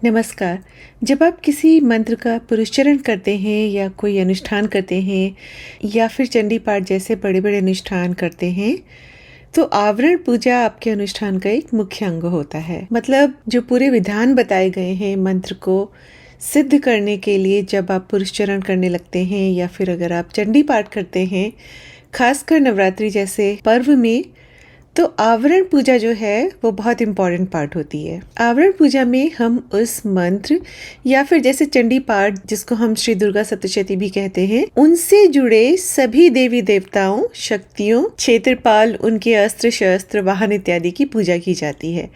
नमस्कार। जब आप किसी मंत्र का पुरुषचरण करते हैं या कोई अनुष्ठान करते हैं या फिर चंडी पाठ जैसे बड़े-बड़े अनुष्ठान करते हैं, तो आवरण पूजा आपके अनुष्ठान का एक मुख्य अंग होता है। मतलब जो पूरे विधान बताए गए हैं मंत्र को सिद्ध करने के लिए जब आप पुरुषचरण करने लगते हैं या फिर अगर आप चंडी पाठ करते हैं, खासकर नवरात्रि जैसे पर्व में, तो आवरण पूजा जो है वो बहुत इम्पॉर्टेंट पार्ट होती है। आवरण पूजा में हम उस मंत्र या फिर जैसे चंडी पाठ जिसको हम श्री दुर्गा सप्तशती भी कहते हैं, उनसे जुड़े सभी देवी देवताओं, शक्तियों, क्षेत्रपाल, उनके अस्त्र शस्त्र, वाहन इत्यादि की पूजा की जाती है।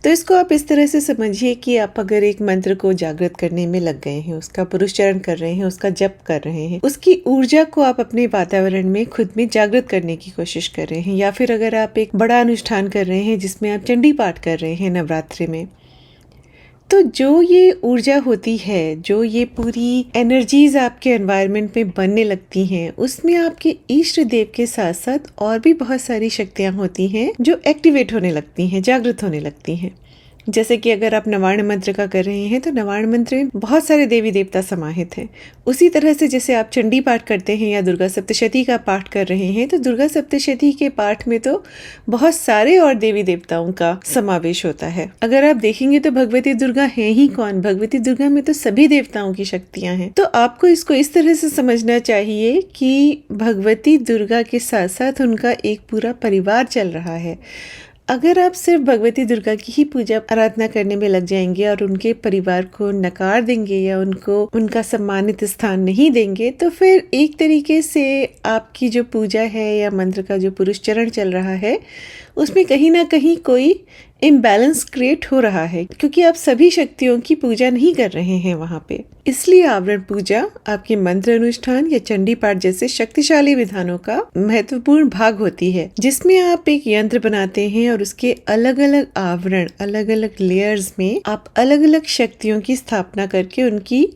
तो इसको आप इस तरह से समझिए कि आप अगर एक मंत्र को जागृत करने में लग गए हैं, उसका पुरुषचरण कर रहे हैं, उसका जप कर रहे हैं, उसकी ऊर्जा को आप अपने वातावरण में खुद में जागृत करने की कोशिश कर रहे हैं, या फिर अगर आप एक बड़ा अनुष्ठान कर रहे हैं जिसमें आप चंडी पाठ कर रहे हैं नवरात्रि में, तो जो ये ऊर्जा होती है, जो ये पूरी एनर्जीज आपके एनवायरनमेंट में बनने लगती हैं, उसमें आपके इष्ट देव के साथ साथ और भी बहुत सारी शक्तियां होती हैं जो एक्टिवेट होने लगती हैं, जागृत होने लगती हैं। जैसे कि अगर आप नवार्ण मंत्र का कर रहे हैं तो नवार्ण मंत्र में बहुत सारे देवी देवता समाहित हैं। उसी तरह से जैसे आप चंडी पाठ करते हैं या दुर्गा सप्तशती का पाठ कर रहे हैं, तो दुर्गा सप्तशती के पाठ में तो बहुत सारे और देवी देवताओं का समावेश होता है। अगर आप देखेंगे तो भगवती दुर्गा है ही कौन, भगवती दुर्गा में तो सभी देवताओं की शक्तियां हैं। तो आपको इसको इस तरह से समझना चाहिए कि भगवती दुर्गा के साथ साथ उनका एक पूरा परिवार चल रहा है। अगर आप सिर्फ भगवती दुर्गा की ही पूजा आराधना करने में लग जाएंगे और उनके परिवार को नकार देंगे या उनको उनका सम्मानित स्थान नहीं देंगे, तो फिर एक तरीके से आपकी जो पूजा है या मंत्र का जो पुरुषचरण चल रहा है उसमें कहीं ना कहीं कोई इम्बैलेंस क्रिएट हो रहा है, क्योंकि आप सभी शक्तियों की पूजा नहीं कर रहे हैं वहाँ पे। इसलिए आवरण पूजा आपके मंत्र अनुष्ठान या चंडी पाठ जैसे शक्तिशाली विधानों का महत्वपूर्ण भाग होती है, जिसमें आप एक यंत्र बनाते हैं और उसके अलग अलग आवरण, अलग अलग लेयर्स में आप अलग अलग शक्तियों की स्थापना करके उनकी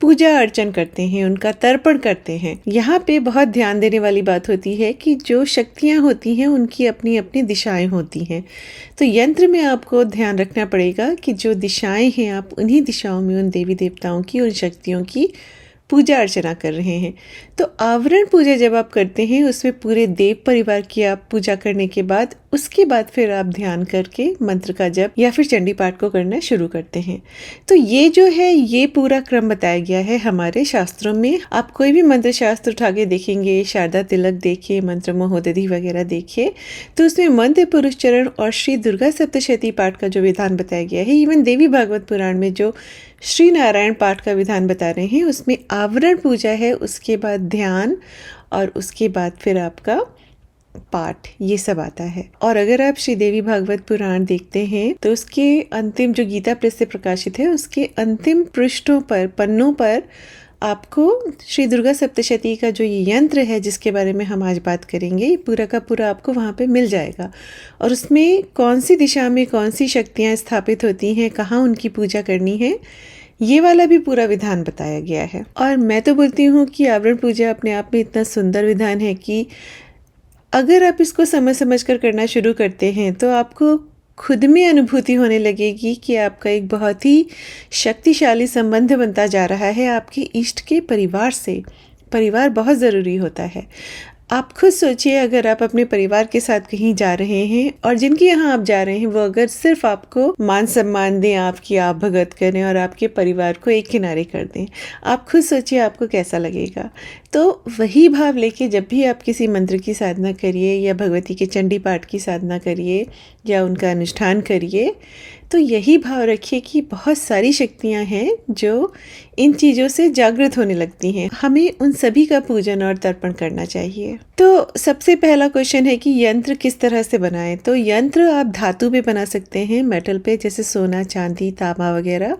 पूजा अर्चन करते हैं, उनका तर्पण करते हैं। यहाँ पे बहुत ध्यान देने वाली बात होती है कि जो शक्तियाँ होती हैं उनकी अपनी अपनी दिशाएं होती हैं। तो यंत्र में आपको ध्यान रखना पड़ेगा कि जो दिशाएं हैं आप उन्हीं दिशाओं में उन देवी देवताओं की, उन शक्तियों की पूजा अर्चना कर रहे हैं। तो आवरण पूजा जब आप करते हैं उसमें पूरे देव परिवार की आप पूजा करने के बाद उसके बाद फिर आप ध्यान करके मंत्र का जप या फिर चंडी पाठ को करना शुरू करते हैं। तो ये जो है ये पूरा क्रम बताया गया है हमारे शास्त्रों में। आप कोई भी मंत्र शास्त्र उठा के देखेंगे, शारदा तिलक देखिए, मंत्र महोदधि वगैरह देखिए, तो उसमें मंत्र पुरुषचरण और श्री दुर्गा सप्तशती पाठ का जो विधान बताया गया है, इवन देवी भागवत पुराण में जो श्री नारायण पाठ का विधान बता रहे हैं उसमें आवरण पूजा है, उसके बाद ध्यान और उसके बाद फिर आपका पाठ, ये सब आता है। और अगर आप श्री देवी भागवत पुराण देखते हैं तो उसके अंतिम जो गीता प्रेस से प्रकाशित है उसके अंतिम पृष्ठों पर, पन्नों पर आपको श्री दुर्गा सप्तशती का जो ये यंत्र है जिसके बारे में हम आज बात करेंगे, ये पूरा का पूरा आपको वहाँ पे मिल जाएगा। और उसमें कौन सी दिशा में कौन सी शक्तियाँ स्थापित होती हैं, कहाँ उनकी पूजा करनी है, ये वाला भी पूरा विधान बताया गया है। और मैं तो बोलती हूँ कि आवरण पूजा अपने आप में इतना सुंदर विधान है कि अगर आप इसको समझ समझ कर करना शुरू करते हैं तो आपको खुद में अनुभूति होने लगेगी कि आपका एक बहुत ही शक्तिशाली संबंध बनता जा रहा है आपके इष्ट के परिवार से। परिवार बहुत ज़रूरी होता है। आप खुद सोचिए, अगर आप अपने परिवार के साथ कहीं जा रहे हैं और जिनके यहाँ आप जा रहे हैं वो अगर सिर्फ आपको मान सम्मान दें, आपकी आप भगत करें और आपके परिवार को एक किनारे कर दें, आप खुद सोचिए आपको कैसा लगेगा। तो वही भाव लेके जब भी आप किसी मंत्र की साधना करिए या भगवती के चंडी पाठ की साधना करिए या उनका अनुष्ठान करिए, तो यही भाव रखिए कि बहुत सारी शक्तियाँ हैं जो इन चीज़ों से जागृत होने लगती हैं। हमें उन सभी का पूजन और तर्पण करना चाहिए। तो सबसे पहला क्वेश्चन है कि यंत्र किस तरह से बनाएं। तो यंत्र आप धातु पे बना सकते हैं, मेटल पे, जैसे सोना, चांदी, तांबा वगैरह,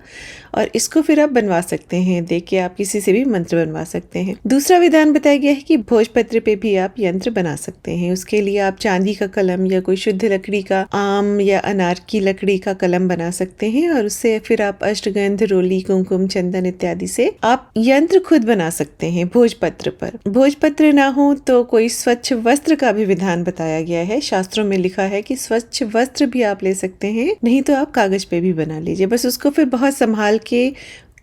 और इसको फिर आप बनवा सकते हैं, देख के आप किसी से भी मंत्र बनवा सकते हैं। दूसरा विधान बताया गया है कि भोजपत्र पे भी आप यंत्र बना सकते हैं। उसके लिए आप चांदी का कलम या कोई शुद्ध लकड़ी का, आम या अनार की लकड़ी का कलम कलम बना सकते हैं और उससे फिर आप अष्टगंध, रोली, कुमकुम, चंदन इत्यादि से आप यंत्र खुद बना सकते हैं भोजपत्र पर। भोजपत्र ना हो तो कोई स्वच्छ वस्त्र का भी विधान बताया गया है। शास्त्रों में लिखा है कि स्वच्छ वस्त्र भी आप ले सकते हैं, नहीं तो आप कागज पे भी बना लीजिए। बस उसको फिर बहुत संभाल के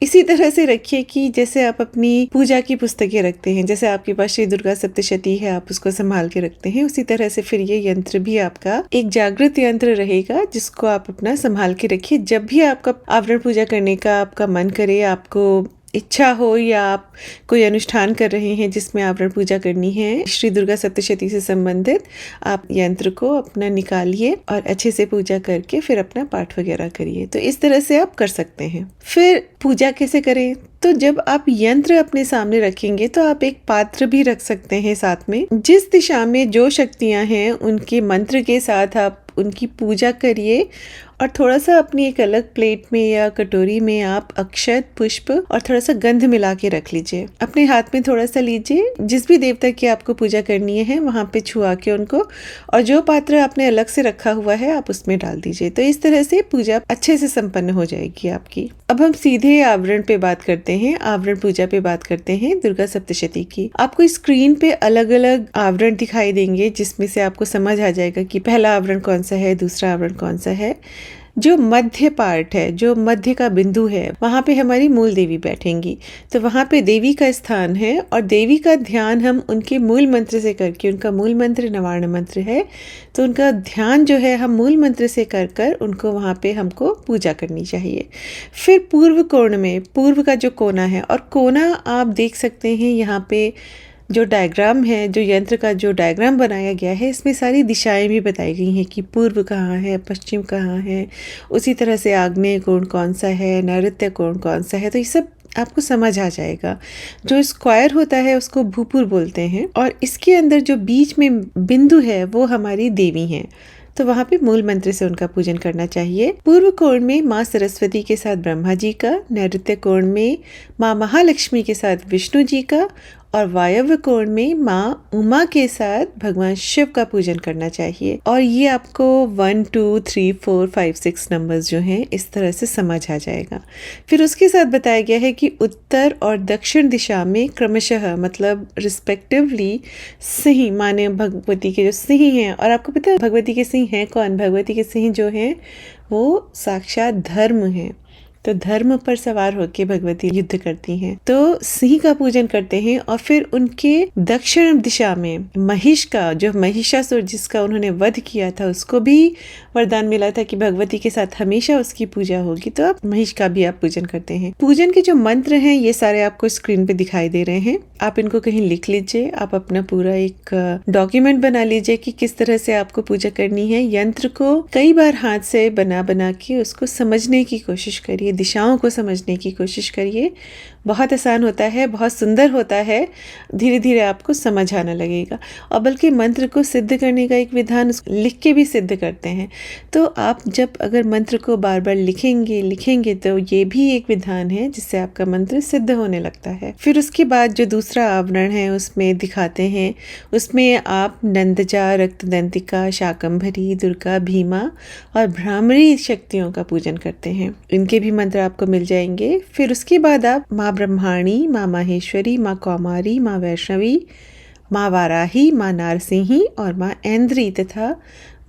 इसी तरह से रखिए कि जैसे आप अपनी पूजा की पुस्तकें रखते हैं, जैसे आपके पास श्री दुर्गा सप्तशती है, आप उसको संभाल के रखते हैं, उसी तरह से फिर ये यंत्र भी आपका एक जागृत यंत्र रहेगा जिसको आप अपना संभाल के रखिए। जब भी आपका आवरण पूजा करने का आपका मन करे, आपको इच्छा हो या आप कोई अनुष्ठान कर रहे हैं जिसमें आवरण पूजा करनी है श्री दुर्गा सप्तशती से संबंधित, आप यंत्र को अपना निकालिए और अच्छे से पूजा करके फिर अपना पाठ वगैरह करिए। तो इस तरह से आप कर सकते हैं। फिर पूजा कैसे करें? तो जब आप यंत्र अपने सामने रखेंगे तो आप एक पात्र भी रख सकते हैं साथ में। जिस दिशा में जो शक्तियां हैं उनके मंत्र के साथ आप उनकी पूजा करिए और थोड़ा सा अपनी एक अलग प्लेट में या कटोरी में आप अक्षत, पुष्प और थोड़ा सा गंध मिला के रख लीजिए। अपने हाथ में थोड़ा सा लीजिए, जिस भी देवता की आपको पूजा करनी है वहां पे छुआ के उनको, और जो पात्र आपने अलग से रखा हुआ है आप उसमें डाल दीजिए। तो इस तरह से पूजा अच्छे से संपन्न हो जाएगी आपकी। अब हम सीधे आवरण पे बात करते हैं, आवरण पूजा पे बात करते हैं दुर्गा सप्तशती की। आपको स्क्रीन पे अलग अलग आवरण दिखाई देंगे जिसमें से आपको समझ आ जाएगा कि पहला आवरण कौन सा है, दूसरा आवरण कौन सा है। जो मध्य पार्ट है, जो मध्य का बिंदु है, वहाँ पे हमारी मूल देवी बैठेंगी। तो वहाँ पे देवी का स्थान है और देवी का ध्यान हम उनके मूल मंत्र से करके, उनका मूल मंत्र नवार्ण मंत्र है, तो उनका ध्यान जो है हम मूल मंत्र से कर कर उनको वहाँ पे हमको पूजा करनी चाहिए। फिर पूर्व कोण में, पूर्व का जो कोना है, और कोना आप देख सकते हैं यहाँ पे जो डायग्राम है, जो यंत्र का जो डायग्राम बनाया गया है, इसमें सारी दिशाएं भी बताई गई हैं कि पूर्व कहाँ है, पश्चिम कहाँ है, उसी तरह से आग्नेय कोण कौन सा है, नैऋत्य कोण कौन सा है। तो ये सब आपको समझ आ जाएगा। जो स्क्वायर होता है उसको भूपुर बोलते हैं और इसके अंदर जो बीच में बिंदु है वो हमारी देवी हैं। तो वहाँ पे मूल मंत्र से उनका पूजन करना चाहिए। पूर्व कोण में माँ सरस्वती के साथ ब्रह्मा जी का, नैऋत्य कोण में माँ महालक्ष्मी के साथ विष्णु जी का, और वायव्य कोण में माँ उमा के साथ भगवान शिव का पूजन करना चाहिए। और ये आपको 1 2 3 4 5 6 नंबर्स जो हैं इस तरह से समझ आ जाएगा। फिर उसके साथ बताया गया है कि उत्तर और दक्षिण दिशा में क्रमशः, मतलब रिस्पेक्टिवली, सिंह माने भगवती के जो सिंह हैं, और आपको पता है भगवती के सिंह हैं कौन? भगवती के सिंह जो हैं वो साक्षात धर्म हैं। तो धर्म पर सवार होकर भगवती युद्ध करती हैं। तो सिंह का पूजन करते हैं और फिर उनके दक्षिण दिशा में महिष का, जो महिषासुर जिसका उन्होंने वध किया था, उसको भी वरदान मिला था कि भगवती के साथ हमेशा उसकी पूजा होगी। तो आप महिष का भी आप पूजन करते हैं। पूजन के जो मंत्र हैं ये सारे आपको स्क्रीन पे दिखाई दे रहे हैं। आप इनको कहीं लिख लीजिए, आप अपना पूरा एक डॉक्यूमेंट बना लीजिए कि किस तरह से आपको पूजा करनी है। यंत्र को कई बार हाथ से बना बना के उसको समझने की कोशिश करिए, दिशाओं को समझने की कोशिश करिए। बहुत आसान होता है, बहुत सुंदर होता है, धीरे धीरे आपको समझ आने लगेगा। और बल्कि मंत्र को सिद्ध करने का एक विधान लिख के भी सिद्ध करते हैं। तो आप जब अगर मंत्र को बार बार लिखेंगे तो ये भी एक विधान है जिससे आपका मंत्र सिद्ध होने लगता है। फिर उसके बाद जो दूसरा आवरण है उसमें दिखाते हैं, उसमें आप नंदजा, रक्तदंतिका, शाकंभरी, दुर्गा, भीमा और भ्रामरी शक्तियों का पूजन करते हैं। इनके भी मंत्र आपको मिल जाएंगे। फिर उसके बाद आप माँ ब्रह्माणी, माँ माहेश्वरी, माँ कौमारी, माँ वैष्णवी, माँ वाराही, माँ नारसिंही और माँ ऐन्द्री तथा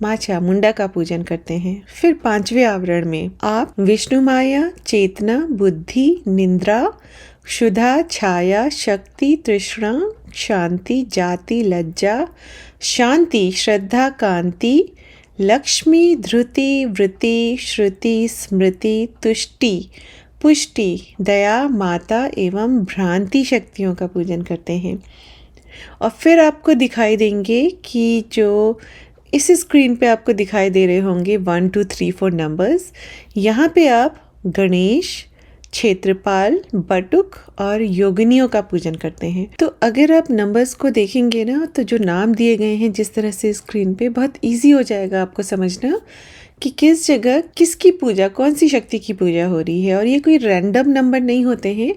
माँ चामुंडा का पूजन करते हैं। फिर पांचवें आवरण में आप विष्णु माया, चेतना, बुद्धि, निंद्रा, क्षुधा, छाया, शक्ति, तृष्णा, शांति, जाति, लज्जा, शांति, श्रद्धा, कांति, लक्ष्मी, धृति, वृत्ति, श्रुति, स्मृति, तुष्टि, पुष्टि, दया, माता एवं भ्रांति शक्तियों का पूजन करते हैं। और फिर आपको दिखाई देंगे कि जो इस स्क्रीन पे आपको दिखाई दे रहे होंगे 1 2 3 4 नंबर्स, यहाँ पे आप गणेश, क्षेत्रपाल, बटुक और योगिनियों का पूजन करते हैं। तो अगर आप नंबर्स को देखेंगे ना, तो जो नाम दिए गए हैं जिस तरह से स्क्रीन पे, बहुत इजी हो जाएगा आपको समझना कि किस जगह किसकी पूजा, कौन सी शक्ति की पूजा हो रही है। और ये कोई रैंडम नंबर नहीं होते हैं,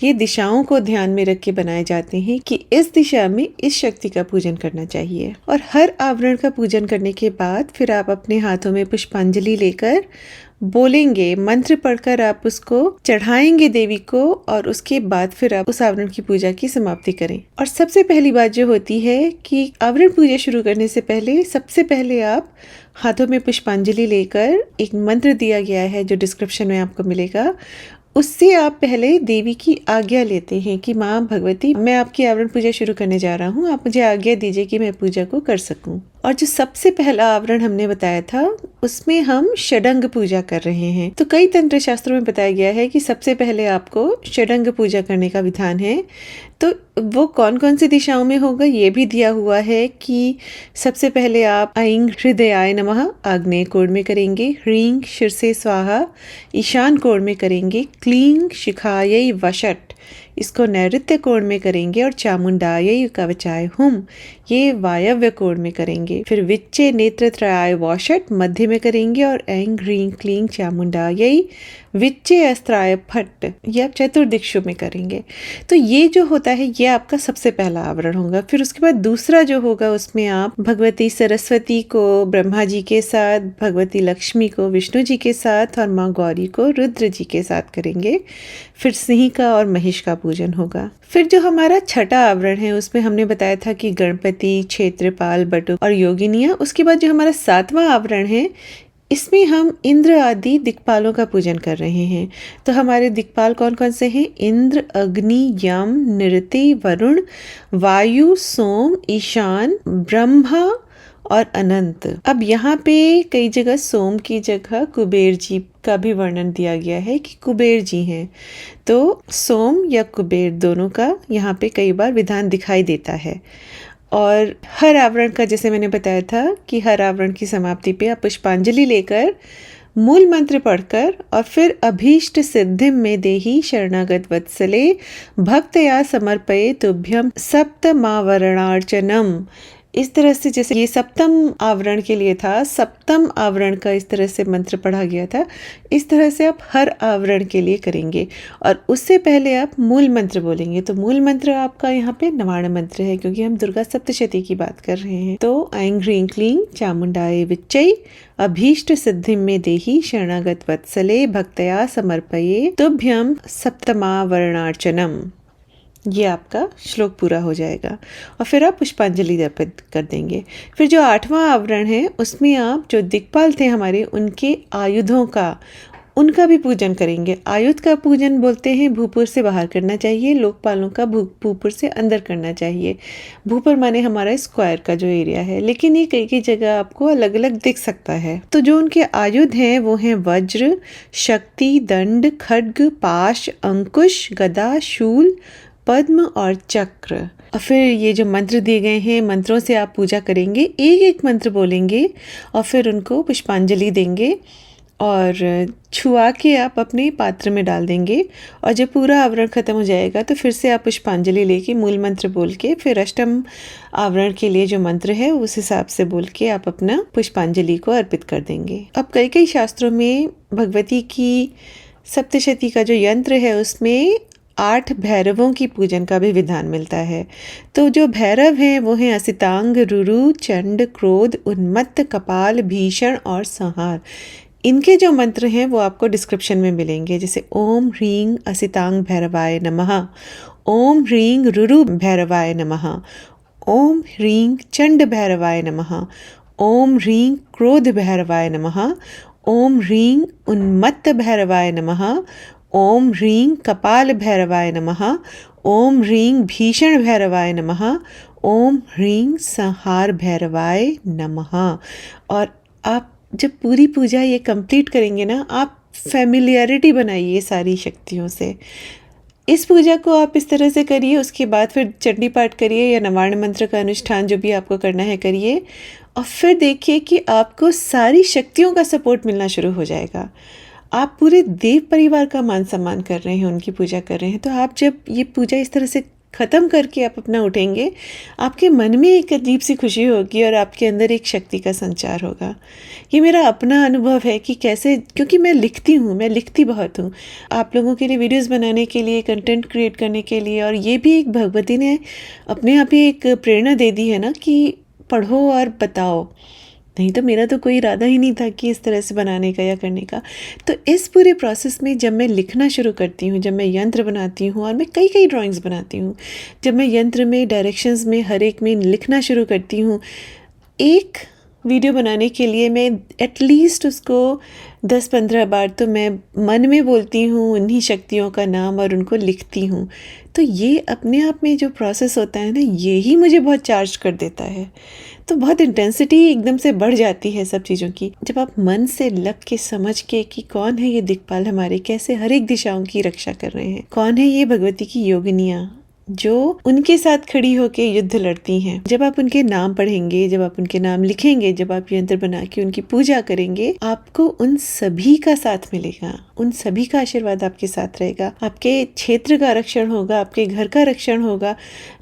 ये दिशाओं को ध्यान में रख के बनाए जाते हैं कि इस दिशा में इस शक्ति का पूजन करना चाहिए। और हर आवरण का पूजन करने के बाद फिर आप अपने हाथों में पुष्पांजलि लेकर बोलेंगे, मंत्र पढ़कर आप उसको चढ़ाएंगे देवी को, और उसके बाद फिर आप उस आवरण की पूजा की समाप्ति करें। और सबसे पहली बात जो होती है कि आवरण पूजा शुरू करने से पहले सबसे पहले आप हाथों में पुष्पांजलि लेकर, एक मंत्र दिया गया है जो डिस्क्रिप्शन में आपको मिलेगा, उससे आप पहले देवी की आज्ञा लेते हैं कि माँ भगवती, मैं आपकी आवरण पूजा शुरू करने जा रहा हूँ, आप मुझे आज्ञा दीजिए कि मैं पूजा को कर सकूं। और जो सबसे पहला आवरण हमने बताया था उसमें हम षडंग पूजा कर रहे हैं। तो कई तंत्र शास्त्रों में बताया गया है कि सबसे पहले आपको षडंग पूजा करने का विधान है। तो वो कौन कौन सी दिशाओं में होगा ये भी दिया हुआ है कि सबसे पहले आप ऐं हृदयाय नमः आग्नेय कोण में करेंगे, ह्रीं शीर्षे स्वाहा ईशान कोण में करेंगे, क्लीं शिखायै वषट इसको नैऋत्य कोण में करेंगे, और चामुंडायै कवचाय हुम ये वायव्य कोण में करेंगे। फिर विच्चे नेत्रत्रयाय वषट मध्य में करेंगे, और ऐं ह्रीं क्लीं चामुंडायै विच्चे अस्त्राय फट ये आप चतुर्दिक्षु में करेंगे। तो ये जो होता है ये आपका सबसे पहला आवरण होगा। फिर उसके बाद दूसरा जो होगा उसमें आप भगवती सरस्वती को ब्रह्मा जी के साथ, भगवती लक्ष्मी को विष्णु जी के साथ, और माँ गौरी को रुद्र जी के साथ करेंगे। फिर सिंह का और महिष का पूजन होगा। फिर जो हमारा छठा आवरण है उसमें हमने बताया था कि गणपति, क्षेत्रपाल, बटुक और योगिनियाँ। उसके बाद जो हमारा सातवां आवरण है इसमें हम इंद्र आदि दिक्पालों का पूजन कर रहे हैं। तो हमारे दिक्पाल कौन कौन से हैं? इंद्र, अग्नि, यम, निरति, वरुण, वायु, सोम, ईशान, ब्रह्मा और अनंत। अब यहाँ पे कई जगह सोम की जगह कुबेर जी का भी वर्णन दिया गया है कि कुबेर जी हैं। तो सोम या कुबेर दोनों का यहाँ पे कई बार विधान दिखाई देता है। और हर आवरण का, जैसे मैंने बताया था कि हर आवरण की समाप्ति पे आप पुष्पांजलि लेकर मूल मंत्र पढ़कर और फिर अभीष्ट सिद्धिम में देहि शरणागत वत्सले भक्तया समर्पये तुभ्यम सप्तमावरणार्चनम, इस तरह से, जैसे ये सप्तम आवरण के लिए था, सप्तम आवरण का इस तरह से मंत्र पढ़ा गया था, इस तरह से आप हर आवरण के लिए करेंगे। और उससे पहले आप मूल मंत्र बोलेंगे। तो मूल मंत्र आपका यहाँ पे नवाण मंत्र है, क्योंकि हम दुर्गा सप्तशती की बात कर रहे हैं। तो ऐं ह्रीं क्लीं चामुंडाय विच्चै अभीष्ट सिद्धिं मे देहि शरणागत वत्सले भक्तया समर्पये तुभ्यम सप्तमावरणार्चनम, ये आपका श्लोक पूरा हो जाएगा। और फिर आप पुष्पांजलि अर्पित कर देंगे। फिर जो आठवां आवरण है उसमें आप जो दिक्पाल थे हमारे, उनके आयुधों का, उनका भी पूजन करेंगे। आयुध का पूजन बोलते हैं भूपुर से बाहर करना चाहिए, लोकपालों का भूपुर से अंदर करना चाहिए। भूपुर माने हमारा स्क्वायर का जो एरिया है, लेकिन ये कई कई जगह आपको अलग अलग दिख सकता है। तो जो उनके आयुध हैं वो हैं वज्र, शक्ति, दंड, खड्ग, पाश, अंकुश, गदा, शूल, पद्म और चक्र। और फिर ये जो मंत्र दिए गए हैं, मंत्रों से आप पूजा करेंगे, एक एक मंत्र बोलेंगे और फिर उनको पुष्पांजलि देंगे और छुआ के आप अपने पात्र में डाल देंगे। और जब पूरा आवरण खत्म हो जाएगा तो फिर से आप पुष्पांजलि लेके मूल मंत्र बोल के फिर अष्टम आवरण के लिए जो मंत्र है उस हिसाब से बोल के आप अपना पुष्पांजलि को अर्पित कर देंगे। अब कई कई शास्त्रों में भगवती की सप्तशती का जो यंत्र है उसमें 8 भैरवों की पूजन का भी विधान मिलता है। तो जो भैरव हैं वो हैं असितांग, रुरु, चंड, क्रोध, उन्मत्त, कपाल, भीषण और संहार। इनके जो मंत्र हैं वो आपको डिस्क्रिप्शन में मिलेंगे, जैसे ओम ह्रीं असितांग भैरवाय नमः, ओम ह्रीं रुरु भैरवाय नमः, ओम ह्रीं चंड भैरवाय नमः, ओम ह्रीं क्रोध भैरवाय नमः, ओम ह्रीं उन्मत्त भैरवाय नमः, ओम ह्रीं कपाल भैरवाय नमः, ओम ह्रीं भीषण भैरवाय नमः, ओम ह्रीं संहार भैरवाय नमः। और आप जब पूरी पूजा ये कंप्लीट करेंगे ना, आप फैमिलियरिटी बनाइए सारी शक्तियों से। इस पूजा को आप इस तरह से करिए, उसके बाद फिर चंडी पाठ करिए या नवार्ण मंत्र का अनुष्ठान जो भी आपको करना है करिए, और फिर देखिए कि आपको सारी शक्तियों का सपोर्ट मिलना शुरू हो जाएगा। आप पूरे देव परिवार का मान सम्मान कर रहे हैं, उनकी पूजा कर रहे हैं। तो आप जब ये पूजा इस तरह से ख़त्म करके आप अपना उठेंगे, आपके मन में एक अजीब सी खुशी होगी और आपके अंदर एक शक्ति का संचार होगा। ये मेरा अपना अनुभव है कि कैसे, क्योंकि मैं लिखती हूँ, मैं लिखती बहुत हूँ आप लोगों के लिए, वीडियोस बनाने के लिए, कंटेंट क्रिएट करने के लिए। और ये भी एक भगवती ने अपने आप ही एक प्रेरणा दे दी है ना कि पढ़ो और बताओ। नहीं तो मेरा तो कोई इरादा ही नहीं था कि इस तरह से बनाने का या करने का। तो इस पूरे प्रोसेस में जब मैं लिखना शुरू करती हूँ, जब मैं यंत्र बनाती हूँ और मैं कई कई ड्राइंग्स बनाती हूँ, जब मैं यंत्र में डायरेक्शंस में हर एक में लिखना शुरू करती हूँ, एक वीडियो बनाने के लिए मैं एटलीस्ट उसको 10-15 बार तो मैं मन में बोलती हूँ उन्हीं शक्तियों का नाम और उनको लिखती हूँ। तो ये अपने आप में जो प्रोसेस होता है ना, ये ही मुझे बहुत चार्ज कर देता है। तो बहुत इंटेंसिटी एकदम से बढ़ जाती है सब चीज़ों की जब आप मन से लग के समझ के कि कौन है ये दिक्पाल हमारे, कैसे हर एक दिशाओं की रक्षा कर रहे हैं, कौन है ये भगवती की योगिनियाँ जो उनके साथ खड़ी होके युद्ध लड़ती हैं। जब आप उनके नाम पढ़ेंगे, जब आप उनके नाम लिखेंगे, जब आप यंत्र बना के उनकी पूजा करेंगे, आपको उन सभी का साथ मिलेगा, उन सभी का आशीर्वाद आपके साथ रहेगा, आपके क्षेत्र का रक्षण होगा, आपके घर का रक्षण होगा।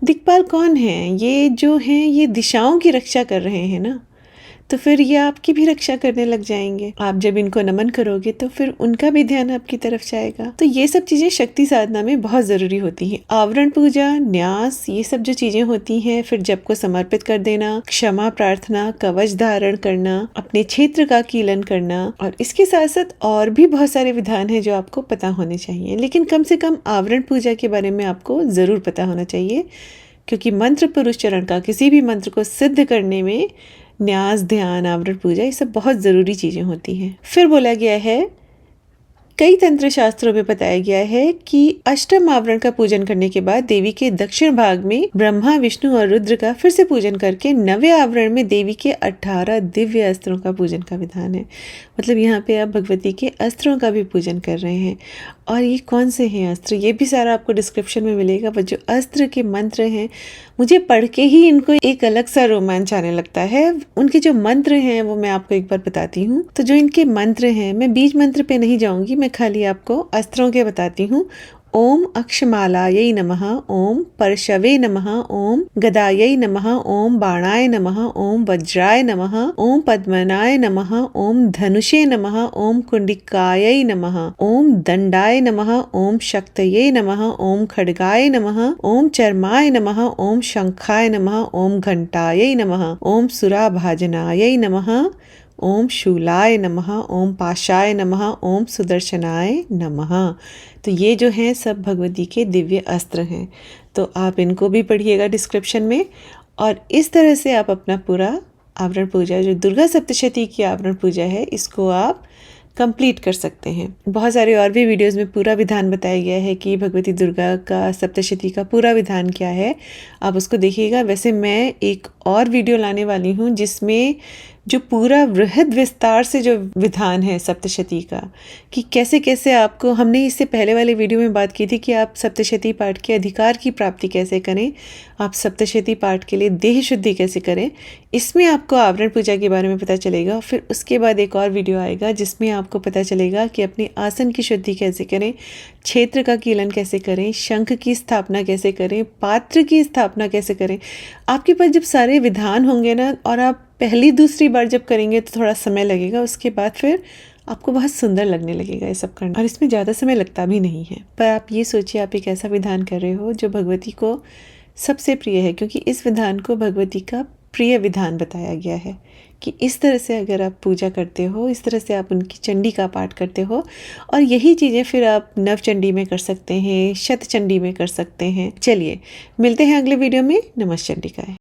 दिक्पाल कौन है? ये जो हैं ये दिशाओं की रक्षा कर रहे हैं ना, तो फिर ये आपकी भी रक्षा करने लग जाएंगे। आप जब इनको नमन करोगे तो फिर उनका भी ध्यान आपकी तरफ जाएगा। तो ये सब चीजें शक्ति साधना में बहुत जरूरी होती हैं। आवरण पूजा, न्यास, ये सब जो चीजें होती हैं, फिर जप को समर्पित कर देना, क्षमा प्रार्थना, कवच धारण करना, अपने क्षेत्र का कीलन करना, और इसके साथ साथ और भी बहुत सारे विधान हैं जो आपको पता होने चाहिए। लेकिन कम से कम आवरण पूजा के बारे में आपको जरूर पता होना चाहिए, क्योंकि मंत्र पुरुष चरण का किसी भी मंत्र को सिद्ध करने में न्यास, ध्यान, आवरण पूजा, ये सब बहुत ज़रूरी चीज़ें होती हैं। फिर बोला गया है, कई तंत्र शास्त्रों में बताया गया है कि अष्टम आवरण का पूजन करने के बाद देवी के दक्षिण भाग में ब्रह्मा, विष्णु और रुद्र का फिर से पूजन करके नवे आवरण में देवी के 18 दिव्य अस्त्रों का पूजन का विधान है। मतलब यहाँ पे आप भगवती के अस्त्रों का भी पूजन कर रहे हैं। और ये कौन से हैं अस्त्र, ये भी सारा आपको डिस्क्रिप्शन में मिलेगा। वो जो अस्त्र के मंत्र हैं, मुझे पढ़ के ही इनको एक अलग सा रोमांच आने लगता है। उनके जो मंत्र हैं वो मैं आपको एक बार बताती हूँ। तो जो इनके मंत्र हैं, मैं बीज मंत्र पे नहीं जाऊंगी, मैं खाली आपको अस्त्रों के बताती हूँ। ओम अक्षमालायै नमः, ओम परशवे नमः, ओम गदायै नमः, ओम बाणाय नमः, ओम वज्राय नमः, ओम पद्मनाय नमः, ओम धनुषे नमः, ओम कुंडिकायै नमः, ओम दंडाय नमः, ओम शक्तये नमः, ओम खड्गाय नमः, ओम चर्माय नमः, ओम शंखाय नमः, ओम घंटायै नमः, ओम सुराभाजनायै नमः, ओम शूलाय नमः, ओम पाशाय नमः, ओम सुदर्शनाय नमः। तो ये जो हैं सब भगवती के दिव्य अस्त्र हैं। तो आप इनको भी पढ़िएगा डिस्क्रिप्शन में। और इस तरह से आप अपना पूरा आवरण पूजा, जो दुर्गा सप्तशती की आवरण पूजा है, इसको आप कंप्लीट कर सकते हैं। बहुत सारे और भी वीडियोस में पूरा विधान बताया गया है कि भगवती दुर्गा का सप्तशती का पूरा विधान क्या है, आप उसको देखिएगा। वैसे मैं एक और वीडियो लाने वाली हूँ जिसमें जो पूरा वृहद विस्तार से जो विधान है सप्तशती का, कि कैसे कैसे आपको, हमने इससे पहले वाले वीडियो में बात की थी कि आप सप्तशती पाठ के अधिकार की प्राप्ति कैसे करें, आप सप्तशती पाठ के लिए देह शुद्धि कैसे करें, इसमें आपको आवरण पूजा के बारे में पता चलेगा। फिर उसके बाद एक और वीडियो आएगा जिसमें आपको पता चलेगा कि अपने आसन की शुद्धि कैसे करें, क्षेत्र का कीलन कैसे करें, शंख की स्थापना कैसे करें, पात्र की स्थापना कैसे करें। आपके पास जब सारे विधान होंगे ना, और आप पहली दूसरी बार जब करेंगे तो थोड़ा समय लगेगा, उसके बाद फिर आपको बहुत सुंदर लगने लगेगा ये सब करना। और इसमें ज़्यादा समय लगता भी नहीं है। पर आप ये सोचिए, आप एक ऐसा विधान कर रहे हो जो भगवती को सबसे प्रिय है, क्योंकि इस विधान को भगवती का प्रिय विधान बताया गया है कि इस तरह से अगर आप पूजा करते हो, इस तरह से आप उनकी चंडी का पाठ करते हो, और यही चीज़ें फिर आप नव चंडी में कर सकते हैं, शत चंडी में कर सकते हैं। चलिए मिलते हैं अगले वीडियो में। नमस्ते चंडिकाएं।